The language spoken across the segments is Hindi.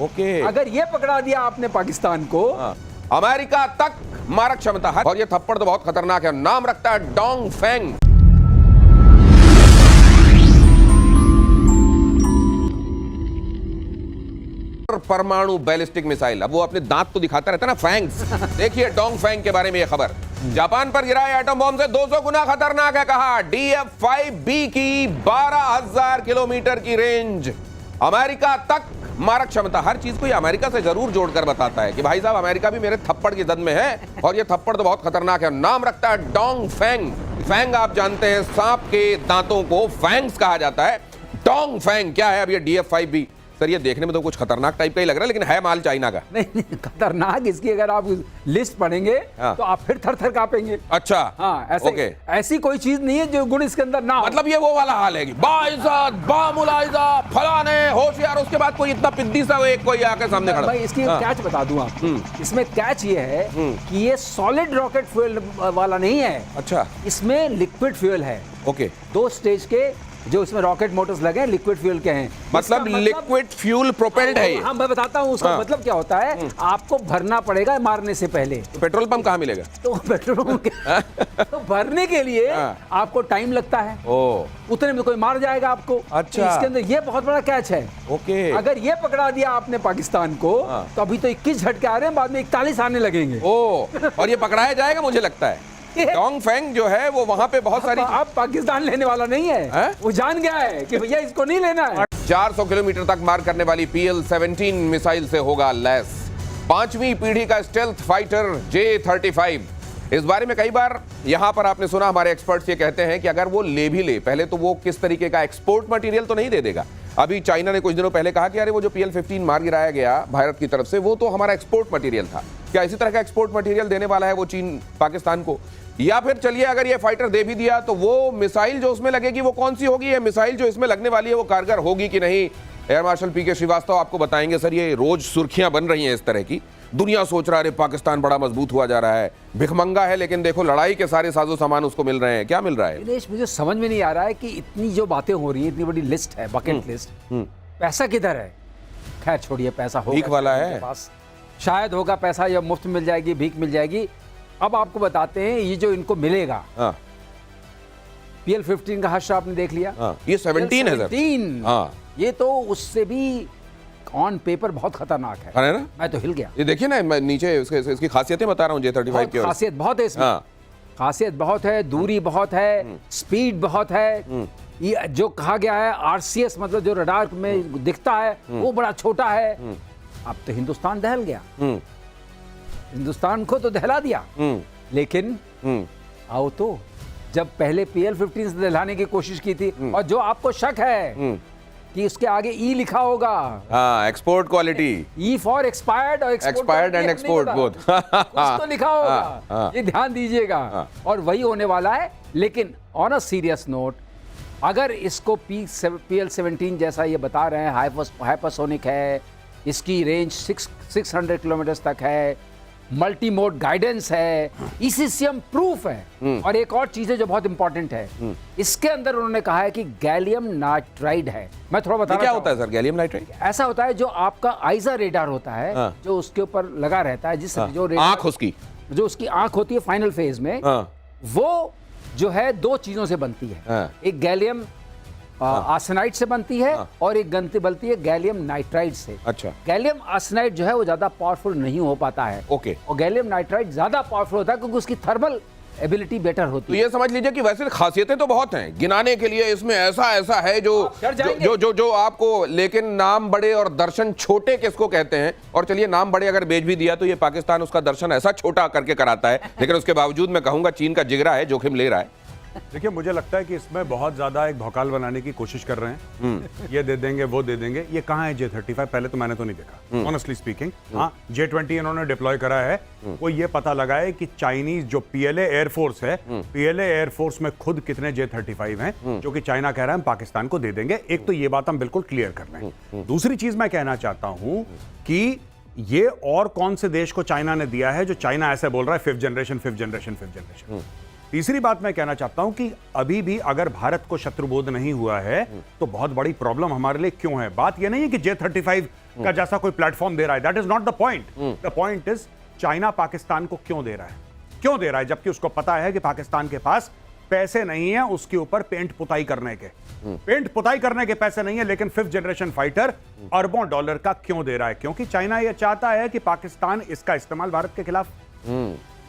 ओके। अगर ये पकड़ा दिया आपने पाकिस्तान को, अमेरिका तक मारक क्षमता है। और ये थप्पड़ तो बहुत खतरनाक है, नाम रखता है डोंग फेंग। परमाणु बैलिस्टिक मिसाइल। अब वो अपने दांत तो दिखाता रहता है ना, फैंग्स। देखिए डोंग फेंग के बारे में ये खबर। जापान पर गिरा है एटम बॉम्ब से 200 गुना खतरनाक है, कहा DF-5B की 12,000 किलोमीटर की रेंज, अमेरिका तक मारक क्षमता। हर चीज को ये अमेरिका से जरूर जोड़कर बताता है कि भाई साहब अमेरिका भी मेरे थप्पड़ की जद में है, और ये थप्पड़ तो बहुत खतरनाक है। नाम रखता है डोंग फेंग। फैंग आप जानते हैं, सांप के दांतों को फैंग्स कहा जाता है। डोंग फेंग क्या है? अब ये DF-5B सर, ये देखने में तो कुछ खतरनाक टाइप का ही लग रहा है, लेकिन है माल चाइना का। नहीं खतरनाक, इसकी अगर आप लिस्ट पढ़ेंगे तो आप फिर थर थर कांपेंगे। अच्छा, हाँ, ऐसे ऐसी कोई चीज नहीं है जो गुण इसके अंदर ना हो। मतलब ये वो वाला हाल है कि बाइज्जत बामुलाइजा फलाने होशियार, उसके बाद कोई इतना पिद्दी सा एक कोई आके सामने खड़ा। भाई इसकी कैच बता दूं आपको। इसमें कैच ये है कि ये सॉलिड रॉकेट फ्यूल वाला नहीं है। अच्छा, इसमें लिक्विड फ्यूल है। ओके। 2 स्टेज के जो इसमें रॉकेट मोटर्स लगे हैं, लिक्विड फ्यूल के हैं। मतलब लिक्विड फ्यूल प्रोपेल्ड है ये। हाँ, मैं बताता हूँ उसका मतलब क्या होता है। आपको भरना पड़ेगा मारने से पहले। तो पेट्रोल पंप कहाँ मिलेगा? तो पेट्रोल तो भरने के लिए आपको टाइम लगता है। उतने में कोई मार जाएगा आपको। अच्छा, तो इसके अंदर ये बहुत बड़ा कैच है। ओके। अगर ये पकड़ा दिया आपने पाकिस्तान को, तो अभी तो 21 झटके आ रहे हैं, बाद में 41 आने लगेंगे। और ये पकड़ाया जाएगा मुझे लगता है। डोंग फेंग जो है वो वहां पे बहुत सारी। अब पाकिस्तान लेने वाला नहीं है, वो जान गया है कि भैया इसको नहीं लेना है। 400 किलोमीटर तक मार करने वाली PL-17 मिसाइल से होगा लैस 5वीं पीढ़ी का स्टेल्थ फाइटर J-35। इस बारे में कई बार यहां पर आपने सुना, हमारे एक्सपर्ट्स ये कहते हैं कि अगर वो ले भी ले, पहले तो वो किस तरीके का एक्सपोर्ट मटेरियल तो नहीं दे देगा। अभी चाइना ने कुछ दिनों पहले कहा कि अरे वो जो PL-15 मार गिराया गया भारत की तरफ से, वो तो हमारा एक्सपोर्ट मटेरियल था। क्या इसी तरह का एक्सपोर्ट मटेरियल देने वाला है वो चीन पाकिस्तान को? या फिर चलिए अगर ये फाइटर दे भी दिया तो वो मिसाइल जो उसमें लगेगी वो कौन सी होगी? ये मिसाइल जो इसमें लगने वाली है वो कारगर होगी कि नहीं? एयर मार्शल PK श्रीवास्तव आपको बताएंगे। सर, ये रोज सुर्खियां बन रही हैं इस तरह की। दुनिया सोच रहा है पाकिस्तान बड़ा मजबूत हुआ जा रहा है, भिखमंगा है, लेकिन देखो लड़ाई के सारे साजो सामान उसको मिल रहे हैं। क्या मिल रहा है? दिनेश, मुझे समझ में नहीं आ रहा है कि इतनी जो बातें हो रही है, इतनी बड़ी लिस्ट है, बकेट लिस्ट, पैसा किधर है? खैर छोड़िए, पैसा होगा, भीख वाला है पास शायद होगा पैसा, या मुफ्त मिल जाएगी, भीख मिल जाएगी। अब आपको बताते हैं ये जो इनको मिलेगा। PL-15 का हश्र आपने देख लिया। ये 17 है सर। ये तो उससे भी ऑन पेपर बहुत खतरनाक है। अरे ना, मैं तो हिल गया। ये देखिए ना, मैं नीचे इसकी खासियतें बता रहा हूँ J-35 की। खासियत बहुत है इसमें। खासियत बहुत है, दूरी बहुत है, स्पीड बहुत है। ये जो कहा गया है RCS, मतलब जो रडार में दिखता है, वो बड़ा छोटा है। अब तो हिंदुस्तान दहल गया, हिंदुस्तान को तो दहला दिया। लेकिन आओ तो, जब पहले PL-15 से दहलाने की कोशिश की थी, और जो आपको शक है कि उसके आगे E लिखा होगा, export quality, E for expired और एक्सपायर्ड एंड एक्सपोर्ट बोथ, कुछ तो लिखा होगा। ये ध्यान दीजिएगा, और वही होने वाला है। लेकिन ऑन अ सीरियस नोट, अगर इसको PL-17 जैसा ये बता रहे हैं, हाइपरसोनिक है, इसकी रेंज 600 किलोमीटर तक है, मल्टी मोड गाइडेंस है, ECCM प्रूफ है। और एक और चीज है जो बहुत इंपॉर्टेंट है, इसके अंदर उन्होंने कहा है कि गैलियम नाइट्राइड है। मैं थोड़ा बता, क्या होता है सर गैलियम नाइट्राइड? ऐसा होता है जो आपका आइजा रेडार होता है, जो उसके ऊपर लगा रहता है, जिस जो आंख उसकी, जो उसकी आंख होती है फाइनल फेज में, वो जो है 2 चीजों से बनती है। एक गैलियम आर्सेनाइड से बनती है, और एक बनती है गैलियम नाइट्राइड से। अच्छा। गैलियम आर्सेनाइड जो है वो ज्यादा पावरफुल नहीं हो पाता है। ओके। और गैलियम नाइट्राइड ज्यादा पावरफुल होता है क्योंकि उसकी थर्मल एबिलिटी बेटर होती है। तो ये समझ लीजिए कि वैसे खासियतें तो बहुत हैं, गिनाने के लिए इसमें ऐसा ऐसा है जो आपको, लेकिन नाम बड़े और दर्शन छोटे किसको कहते हैं? और चलिए नाम बड़े अगर बेच भी दिया तो ये पाकिस्तान उसका दर्शन ऐसा छोटा करके कराता है, लेकिन उसके बावजूद मैं कहूंगा चीन का जिगरा है, जोखिम ले रहा है। देखिए, मुझे लगता है कि इसमें बहुत ज्यादा एक भौकाल बनाने की कोशिश कर रहे हैं। ये दे देंगे, वो दे देंगे। ये कहाँ है J-35? पहले तो मैंने तो नहीं देखा, ऑनेस्टली स्पीकिंग। हाँ, J-20 इन्होंने डिप्लॉय करा है। वो ये पता लगाए कि चाइनीज जो PLA एयरफोर्स है, PLA एयरफोर्स में खुद कितने J-35 हैं, जो कि चाइना कह रहा है हम पाकिस्तान को दे देंगे। एक तो ये बात हम बिल्कुल क्लियर कर लें। दूसरी चीज मैं कहना चाहता हूं कि ये और कौन से देश को चाइना ने दिया है जो चाइना ऐसे बोल रहा है 5th जनरेशन। तीसरी बात मैं कहना चाहता हूं कि अभी भी अगर भारत को शत्रुबोध नहीं हुआ है तो बहुत बड़ी प्रॉब्लम हमारे लिए क्यों है। बात यह नहीं है कि J-35 का जैसा कोई प्लेटफॉर्म दे रहा है। That is not the point. The point is China Pakistan को क्यों दे रहा है, क्यों दे रहा है, जबकि उसको पता है कि पाकिस्तान के पास पैसे नहीं है उसके ऊपर पेंट पुताई करने के। पेंट पुताई करने के पैसे नहीं है, लेकिन 5th जनरेशन फाइटर अरबों डॉलर का क्यों दे रहा है? क्योंकि चाइना यह चाहता है कि पाकिस्तान इसका इस्तेमाल भारत के खिलाफ।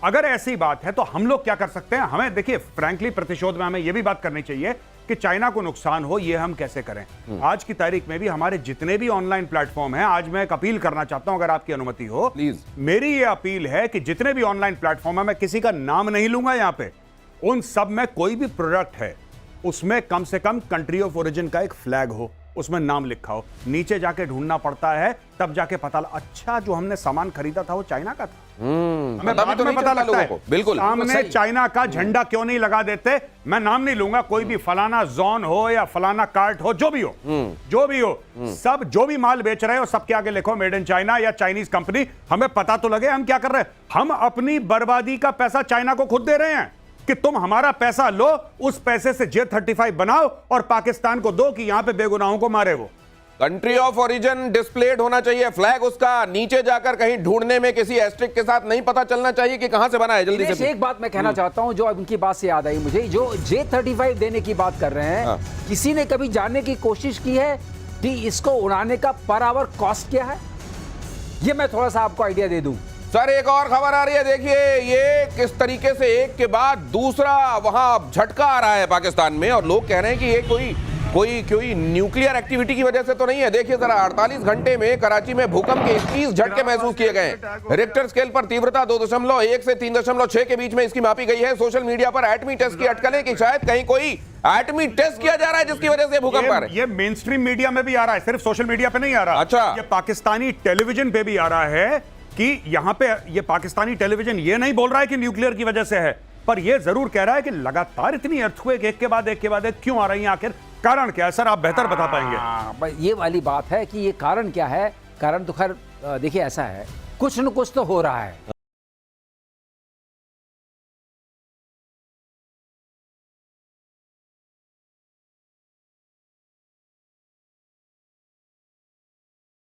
अगर ऐसी बात है तो हम लोग क्या कर सकते हैं? हमें देखिए, फ्रैंकली प्रतिशोध में हमें यह भी बात करनी चाहिए कि चाइना को नुकसान हो यह हम कैसे करें। आज की तारीख में भी हमारे जितने भी ऑनलाइन प्लेटफॉर्म हैं, आज मैं एक अपील करना चाहता हूं, अगर आपकी अनुमति हो प्लीज। मेरी यह अपील है कि जितने भी ऑनलाइन प्लेटफॉर्म है, मैं किसी का नाम नहीं लूंगा यहां पे, उन सब में कोई भी प्रोडक्ट है उसमें कम से कम कंट्री ऑफ ओरिजिन का एक फ्लैग हो, उसमें नाम लिखा हो। नीचे जाके ढूंढना पड़ता है, तब जाके पता अच्छा जो हमने सामान खरीदा था वो चाइना का था। हमें तभी बाद तो में नहीं पता चलता लगता लोगों है को। बिल्कुल सामने चाइना का झंडा क्यों नहीं लगा देते। मैं नाम नहीं लूंगा, कोई भी फलाना जोन हो या फलाना कार्ट हो, जो भी हो, जो भी हो, सब जो भी माल बेच रहे हो सबके आगे लिखो मेड इन चाइना या चाइनीज कंपनी। हमें पता तो लगे हम क्या कर रहे हैं। हम अपनी बर्बादी का पैसा चाइना को खुद दे रहे हैं कि तुम हमारा पैसा लो, उस पैसे से J-35 बनाओ और पाकिस्तान को दो कि यहां पे बेगुनाहों को मारे। वो कंट्री ऑफ ओरिजिन डिस्प्लेड होना चाहिए, फ्लैग उसका नीचे जाकर कहीं ढूंढने में किसी एस्ट्रिक के साथ नहीं पता चलना चाहिए कि कहां से बना है। जल्दी से एक बात मैं कहना चाहता हूं, जो अब इनकी बात से याद आई मुझे, जो J-35 देने की बात कर रहे हैं, किसी ने कभी जानने की कोशिश की है कि इसको उड़ाने का पर आवर कॉस्ट क्या है? ये मैं थोड़ा सा आपको आइडिया दे दूं। सर एक और खबर आ रही है, देखिए ये किस तरीके से एक के बाद दूसरा वहां झटका आ रहा है पाकिस्तान में, और लोग कह रहे हैं कि ये कोई न्यूक्लियर एक्टिविटी की वजह से तो नहीं है। देखिए जरा, 48 घंटे में कराची में भूकंप के 21 झटके महसूस किए गए। रिक्टर स्केल पर तीव्रता 2.1 से 3.6 के बीच में इसकी मापी गई है। सोशल मीडिया पर एटमी टेस्ट की अटकलें कि शायद कहीं कोई एटमी टेस्ट किया जा रहा है जिसकी वजह से भूकंप आ रहा है। ये मेन स्ट्रीम मीडिया में भी आ रहा है, सिर्फ सोशल मीडिया पे नहीं आ रहा। अच्छा, ये पाकिस्तानी टेलीविजन पे भी आ रहा है कि यहां पे ये पाकिस्तानी टेलीविजन ये नहीं बोल रहा है कि न्यूक्लियर की वजह से है, पर ये जरूर कह रहा है कि लगातार इतनी अर्थक्वेक एक के बाद एक क्यों आ रही है, आखिर कारण क्या है? सर आप बेहतर बता पाएंगे। ये वाली बात है कि ये कारण क्या है। कारण तो खैर देखिए ऐसा है, कुछ न कुछ तो हो रहा है।